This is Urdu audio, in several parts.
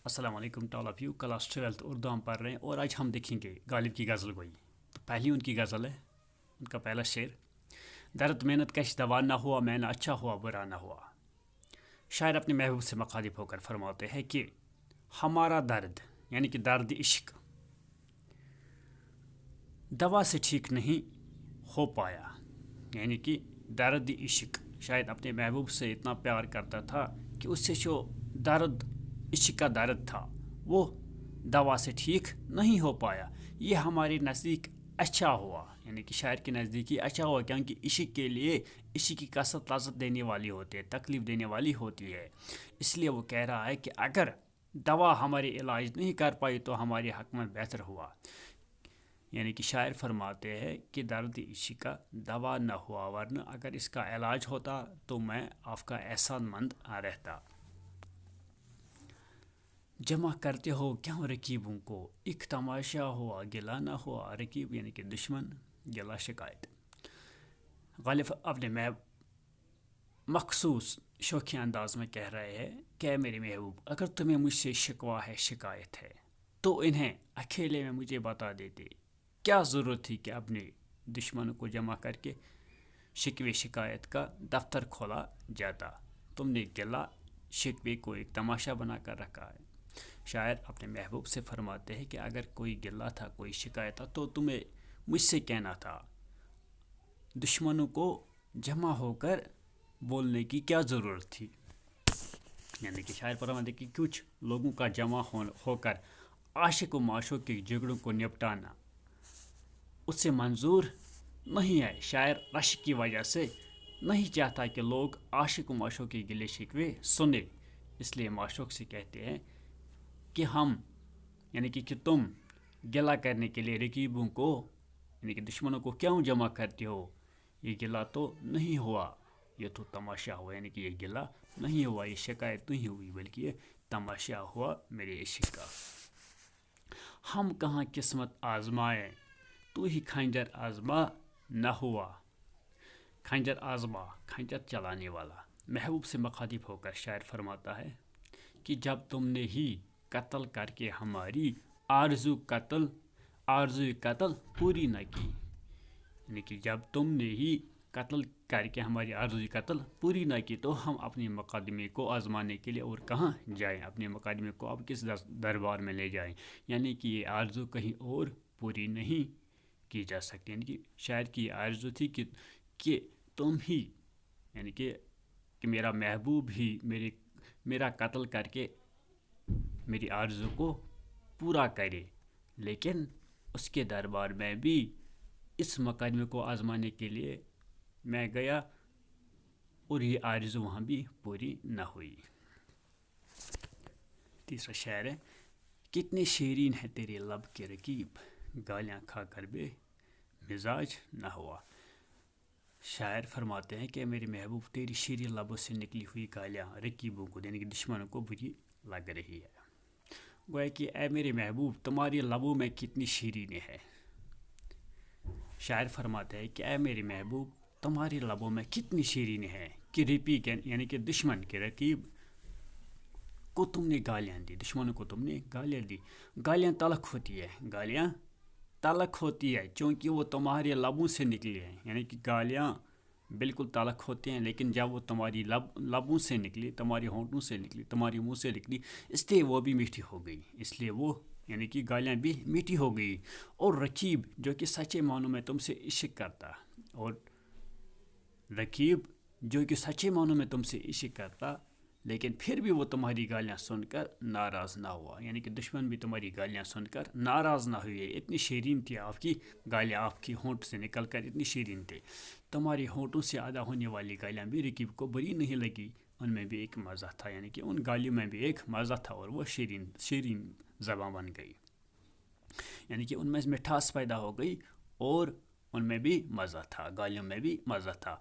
السلام علیکم ٹال آف یو کلاس 12 اردو ہم پڑھ رہے ہیں اور آج ہم دیکھیں گے غالب کی غزل گوئی. تو پہلی ان کی غزل ہے. ان کا پہلا شعر: درد محنت کش دوا نہ ہوا، میں نہ اچھا ہوا برا نہ ہوا. شاعر اپنے محبوب سے مخاطب ہو کر فرماتے ہیں کہ ہمارا درد یعنی کہ درد عشق دوا سے ٹھیک نہیں ہو پایا. یعنی کہ درد عشق شاید اپنے محبوب سے اتنا پیار کرتا تھا کہ اس سے جو درد عشق کا درد تھا وہ دوا سے ٹھیک نہیں ہو پایا. یہ ہمارے نزدیک اچھا ہوا، یعنی کہ شاعر کے نزدیک یہ اچھا ہوا، کیونکہ عشق کے لیے عشق کی کثرت لذت دینے والی ہوتی ہے، تکلیف دینے والی ہوتی ہے. اس لیے وہ کہہ رہا ہے کہ اگر دوا ہمارے علاج نہیں کر پائی تو ہمارے حق میں بہتر ہوا. یعنی کہ شاعر فرماتے ہیں کہ درد عشق کا دوا نہ ہوا، ورنہ اگر اس کا علاج ہوتا تو میں آپ کا احسان مند رہتا. جمع کرتے ہو کیوں رقیبوں کو، ایک تماشا ہوا گلا نہ ہوا. رقیب یعنی کہ دشمن، گلا شکایت. غالب اپنے مخصوص شوخی انداز میں کہہ رہے ہیں کہ اے میرے محبوب، اگر تمہیں مجھ سے شکوہ ہے، شکایت ہے، تو انہیں اکیلے میں مجھے بتا دیتے. کیا ضرورت تھی کہ اپنے دشمنوں کو جمع کر کے شکوے شکایت کا دفتر کھولا جاتا. تم نے گلا شکوے کو ایک تماشا بنا کر رکھا ہے. شاعر اپنے محبوب سے فرماتے ہیں کہ اگر کوئی گلہ تھا، کوئی شکایت تھا، تو تمہیں مجھ سے کہنا تھا. دشمنوں کو جمع ہو کر بولنے کی کیا ضرورت تھی. یعنی کہ شاعر فرماتے ہیں کہ کچھ لوگوں کا جمع ہو کر عاشق و معشوق کے جھگڑوں کو نپٹانا اس سے منظور نہیں ہے. شاعر رشک کی وجہ سے نہیں چاہتا کہ لوگ عاشق و معشوق کے گلے شکوے سنے. اس لیے معشوق سے کہتے ہیں کہ ہم یعنی کہ تم گلہ کرنے کے لیے رقیبوں کو یعنی کہ دشمنوں کو کیوں جمع کرتے ہو. یہ گلہ تو نہیں ہوا، یہ تو تماشا ہوا. یعنی کہ یہ گلہ نہیں ہوا، یہ شکایت نہیں ہوئی، بلکہ یہ تماشا ہوا میرے عشق کا. ہم کہاں قسمت آزمائے، تو ہی خنجر آزما نہ ہوا. خنجر آزما، خنجر چلانے والا. محبوب سے مخاطب ہو کر شاعر فرماتا ہے کہ جب تم نے ہی قتل کر کے ہماری آرزو قتل پوری نہ کی. یعنی کہ جب تم نے ہی قتل کر کے ہماری آرزو قتل پوری نہ کی تو ہم اپنے مقدمے کو آزمانے کے لیے اور کہاں جائیں، اپنے مقدمے کو اب کس دربار میں لے جائیں. یعنی کہ یہ آرزو کہیں اور پوری نہیں کی جا سکتی. یعنی کہ شاعر کی آرزو تھی کہ تم ہی یعنی کہ میرا محبوب ہی میرا قتل کر کے میری آرزو کو پورا کرے. لیکن اس کے دربار میں بھی اس مقدمے کو آزمانے کے لیے میں گیا اور یہ آرزو وہاں بھی پوری نہ ہوئی. تیسرا شعر ہے: کتنے شیرین ہے تیرے لب کے رقیب، گالیاں کھا کر بے مزاج نہ ہوا. شاعر فرماتے ہیں کہ میرے محبوب، تیری شیرین لبوں سے نکلی ہوئی گالیاں رقیبوں کو یعنی کہ دشمنوں کو بری لگ رہی ہے. گویا کہ اے میرے محبوب، تمہاری لبوں میں کتنی شیرینی ہے. شاعر فرماتے ہیں کہ اے میرے محبوب، تمہاری لبوں میں کتنی شیرینی ہے کہ رقیب یعنی کہ دشمن کے رقیب کو تم نے گالیاں دی، دشمنوں کو تم نے گالیاں دی. گالیاں تلخ ہوتی ہے چونکہ وہ تمہارے لبوں سے نکلی ہیں. یعنی کہ گالیاں بالکل تلخ ہوتی ہیں، لیکن جب وہ تمہاری لبوں سے نکلی، تمہاری ہونٹوں سے نکلی، تمہاری منہ سے نکلی، اس لیے وہ بھی میٹھی ہو گئی. اس لیے وہ یعنی کہ گالیاں بھی میٹھی ہو گئی. اور رقیب جو کہ سچے معنوں میں تم سے عشق کرتا، اور رقیب جو کہ سچے معنوں میں تم سے عشق کرتا، لیکن پھر بھی وہ تمہاری گالیاں سن کر ناراض نہ ہوا. یعنی کہ دشمن بھی تمہاری گالیاں سن کر ناراض نہ ہوئے. اتنی شیرین تھی آپ کی گالیاں، آپ کی ہونٹ سے نکل کر اتنی شیرین تھی. تمہاری ہونٹوں سے ادا ہونے والی گالیاں بھی رقیب کو بری نہیں لگی، ان میں بھی ایک مزہ تھا. یعنی کہ ان گالیوں میں بھی ایک مزہ تھا اور وہ شیرین زبان بن گئی. یعنی کہ ان میں مٹھاس پیدا ہو گئی اور ان میں بھی مزہ تھا، گالیوں میں بھی مزہ تھا.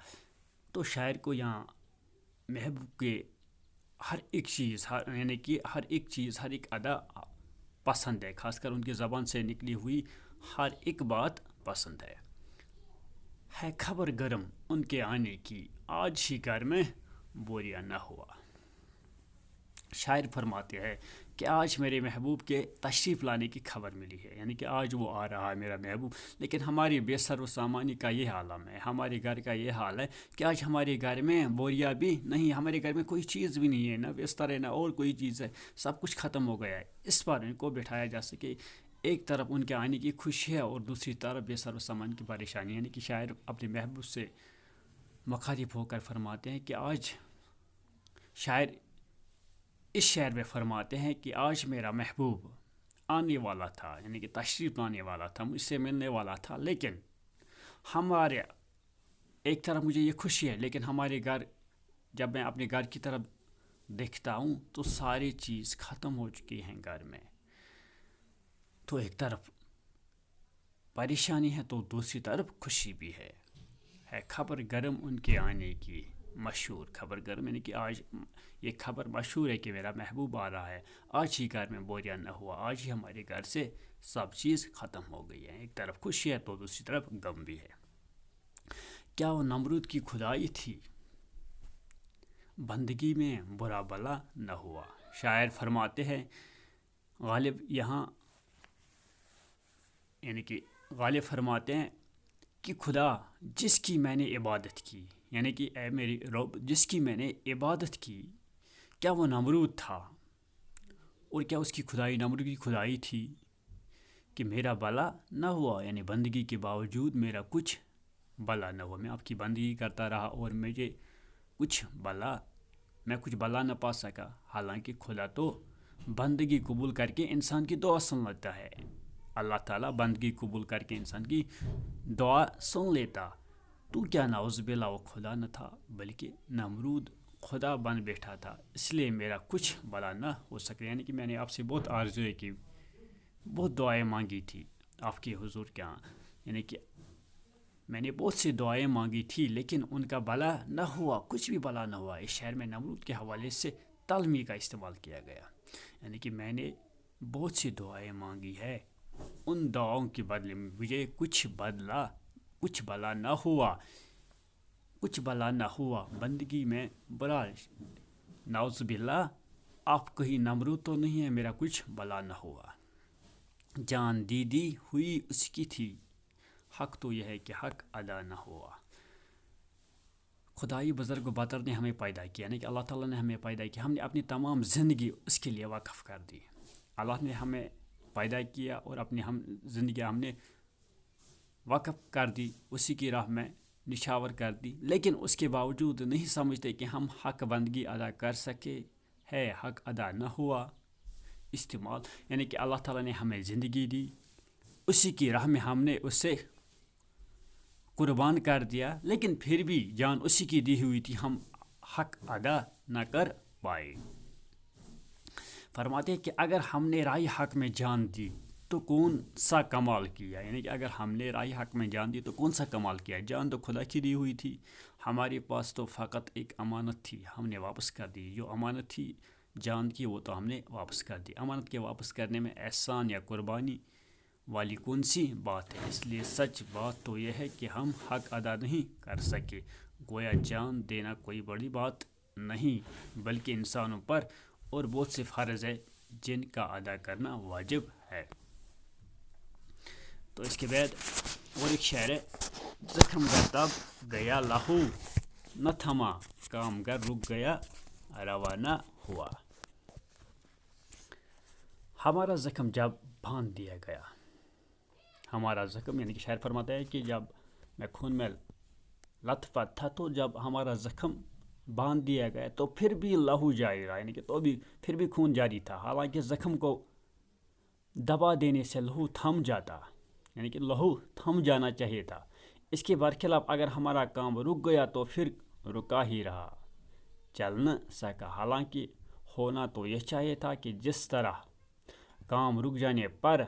تو شاعر کو یہاں محبوب کے ہر ایک چیز یعنی کہ ہر ایک ادا پسند ہے، خاص کر ان کی زبان سے نکلی ہوئی ہر ایک بات پسند ہے. خبر گرم ان کے آنے کی، آج ہی گھر میں بوریا نہ ہوا. شاعر فرماتے ہیں کہ آج میرے محبوب کے تشریف لانے کی خبر ملی ہے، یعنی کہ آج وہ آ رہا ہے میرا محبوب، لیکن ہماری بے سر و سامانی کا یہ عالم ہے، ہمارے گھر کا یہ حال ہے کہ آج ہمارے گھر میں بوریا بھی نہیں، ہمارے گھر میں کوئی چیز بھی نہیں ہے، نہ بستر ہے نہ اور کوئی چیز ہے، سب کچھ ختم ہو گیا ہے۔ اس پر ان کو بٹھایا جا سکے، ایک طرف ان کے آنے کی خوشی ہے اور دوسری طرف بے سر و سامان کی پریشانی، یعنی کہ شاعر اپنے محبوب سے مخاطب ہو کر فرماتے ہیں کہ آج شاعر اس شعر میں فرماتے ہیں کہ آج میرا محبوب آنے والا تھا، یعنی کہ تشریف لانے والا تھا، مجھ سے ملنے والا تھا، لیکن ہمارے ایک طرف مجھے یہ خوشی ہے، لیکن ہمارے گھر جب میں اپنے گھر کی طرف دیکھتا ہوں تو ساری چیز ختم ہو چکی ہیں گھر میں، تو ایک طرف پریشانی ہے تو دوسری طرف خوشی بھی ہے خبر گرم ان کے آنے کی مشہور، خبر گرم یعنی کہ آج یہ خبر مشہور ہے کہ میرا محبوب آ رہا ہے، آج ہی گھر میں بوریا نہ ہوا، آج ہی ہمارے گھر سے سب چیز ختم ہو گئی ہے، ایک طرف خوشی ہے تو دوسری طرف غم بھی ہے۔ کیا وہ نمرود کی خدائی تھی، بندگی میں برا بلا نہ ہوا۔ شاعر فرماتے ہیں غالب یہاں یعنی کہ غالب فرماتے ہیں کہ خدا جس کی میں نے عبادت کی، یعنی کہ اے میری رب جس کی میں نے عبادت کی، کیا وہ نمرود تھا، اور کیا اس کی خدائی نمرود کی خدائی تھی کہ میرا بلا نہ ہوا، یعنی بندگی کے باوجود میرا کچھ بلا نہ ہوا، میں آپ کی بندگی کرتا رہا اور میں کچھ بلا نہ پا سکا، حالانکہ خدا تو بندگی قبول کر کے انسان کی دعا سن لیتا ہے، اللہ تعالیٰ بندگی قبول کر کے انسان کی دعا سن لیتا، تو کیا نعوذ باللہ وہ خدا نہ تھا بلکہ نمرود خدا بن بیٹھا تھا، اس لیے میرا کچھ بلا نہ ہو سکے، یعنی کہ میں نے آپ سے بہت آرزویں کی، بہت دعائیں مانگی تھی آپ کے حضور کے ہاں، یعنی کہ میں نے بہت سی دعائیں مانگی تھی لیکن ان کا بلا نہ ہوا، کچھ بھی بلا نہ ہوا۔ اس شعر میں نمرود کے حوالے سے تلمی کا استعمال کیا گیا، یعنی کہ میں نے بہت سی دعائیں مانگی ہے، ان دعاؤں کے بدلے میں مجھے کچھ بلا نہ ہوا، بندگی میں برا، نعوذ باللہ آپ کہیں نمرود تو نہیں ہے، میرا کچھ بلا نہ ہوا، جان دی ہوئی اس کی تھی، حق تو یہ ہے کہ حق ادا نہ ہوا۔ خدائی بزرگ و برتر نے ہمیں پیدا کیا، یعنی کہ اللہ تعالیٰ نے ہمیں پیدا کیا، ہم نے اپنی تمام زندگی اس کے لیے وقف کر دی، اللہ نے ہمیں پیدا کیا اور اپنی زندگی ہم نے وقف کر دی، اسی کی راہ میں نشاور کر دی، لیکن اس کے باوجود نہیں سمجھتے کہ ہم حق بندگی ادا کر سکے، حق ادا نہ ہوا، استعمال یعنی کہ اللہ تعالیٰ نے ہمیں زندگی دی، اسی کی راہ میں ہم نے اسے قربان کر دیا، لیکن پھر بھی جان اسی کی دی ہوئی تھی، ہم حق ادا نہ کر پائے۔ فرماتے ہیں کہ اگر ہم نے رائے حق میں جان دی تو کون سا کمال کیا، یعنی کہ اگر ہم نے رائے حق میں جان دی تو کون سا کمال کیا، جان تو خدا کی دی ہوئی تھی، ہمارے پاس تو فقط ایک امانت تھی، ہم نے واپس کر دی، جو امانت تھی جان کی وہ تو ہم نے واپس کر دی، امانت کے واپس کرنے میں احسان یا قربانی والی کون سی بات ہے، اس لیے سچ بات تو یہ ہے کہ ہم حق ادا نہیں کر سکے، گویا جان دینا کوئی بڑی بات نہیں بلکہ انسانوں پر اور بہت سے فرض ہے جن کا ادا کرنا واجب ہے۔ تو اس کے بعد اور ایک شعر ہے، زخم گر تب گیا لہو نہ تھما، کام گر رک گیا روانہ ہوا۔ ہمارا زخم جب باندھ دیا گیا، ہمارا زخم یعنی کہ شاعر فرماتا ہے کہ جب میں خون میں لت پت تھا تو جب ہمارا زخم باندھ دیا گیا تو پھر بھی لہو جاری رہا، یعنی کہ پھر بھی خون جاری تھا، حالانکہ زخم کو دبا دینے سے لہو تھم جاتا، یعنی کہ لہو تھم جانا چاہیے تھا، اس کے برخلاف اگر ہمارا کام رک گیا تو پھر رکا ہی رہا، چل نہ سکا، حالانکہ ہونا تو یہ چاہیے تھا کہ جس طرح کام رک جانے پر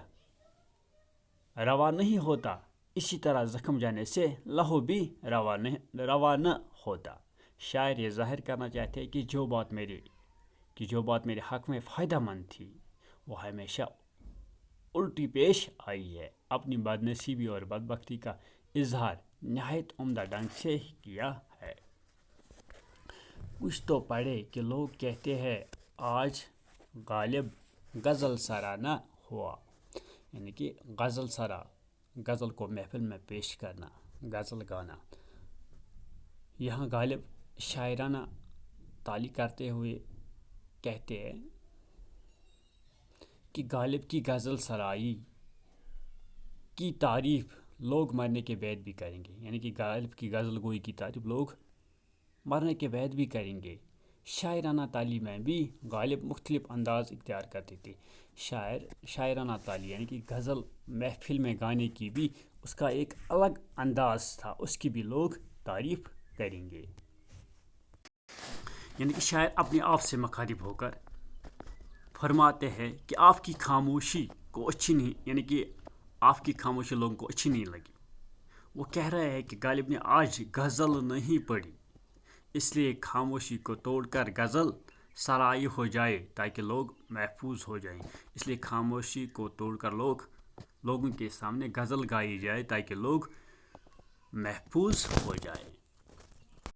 روا نہیں ہوتا اسی طرح زخم جانے سے لہو بھی روا نہ ہوتا۔ شاعر یہ ظاہر کرنا چاہتے ہیں کہ جو بات میرے حق میں فائدہ مند تھی وہ ہمیشہ الٹی پیش آئی ہے، اپنی بدنصیبی اور بدبختی کا اظہار نہایت عمدہ ڈھنگ سے کیا ہے۔ کچھ تو پڑھے کہ لوگ کہتے ہیں آج غالب غزل سرانہ ہوا، یعنی کہ غزل سرا، غزل کو محفل میں پیش کرنا، غزل گانا۔ یہاں غالب شاعرانہ تعلی کرتے ہوئے کہتے ہیں کہ غالب کی غزل سرائی کی تعریف لوگ مرنے کے بعد بھی کریں گے، یعنی کہ غالب کی غزل گوئی کی تعریف لوگ مرنے کے بعد بھی کریں گے۔ شاعرانہ تعلیم میں بھی غالب مختلف انداز اختیار کرتے تھے۔ شاعرانہ تعلیم یعنی کہ غزل محفل میں گانے کی بھی اس کا ایک الگ انداز تھا، اس کی بھی لوگ تعریف کریں گے۔ یعنی کہ شاعر اپنے آپ سے مخاطب ہو کر فرماتے ہیں کہ آپ کی خاموشی کو اچھی نہیں، یعنی کہ آپ کی خاموشی لوگوں کو اچھی نہیں لگی۔ وہ کہہ رہے ہیں کہ غالب نے آج غزل نہیں پڑھی، اس لیے خاموشی کو توڑ کر غزل سرائی ہو جائے تاکہ لوگ محفوظ ہو جائیں۔ اس لیے خاموشی کو توڑ کر لوگوں کے سامنے غزل گائی جائے تاکہ لوگ محفوظ ہو جائیں۔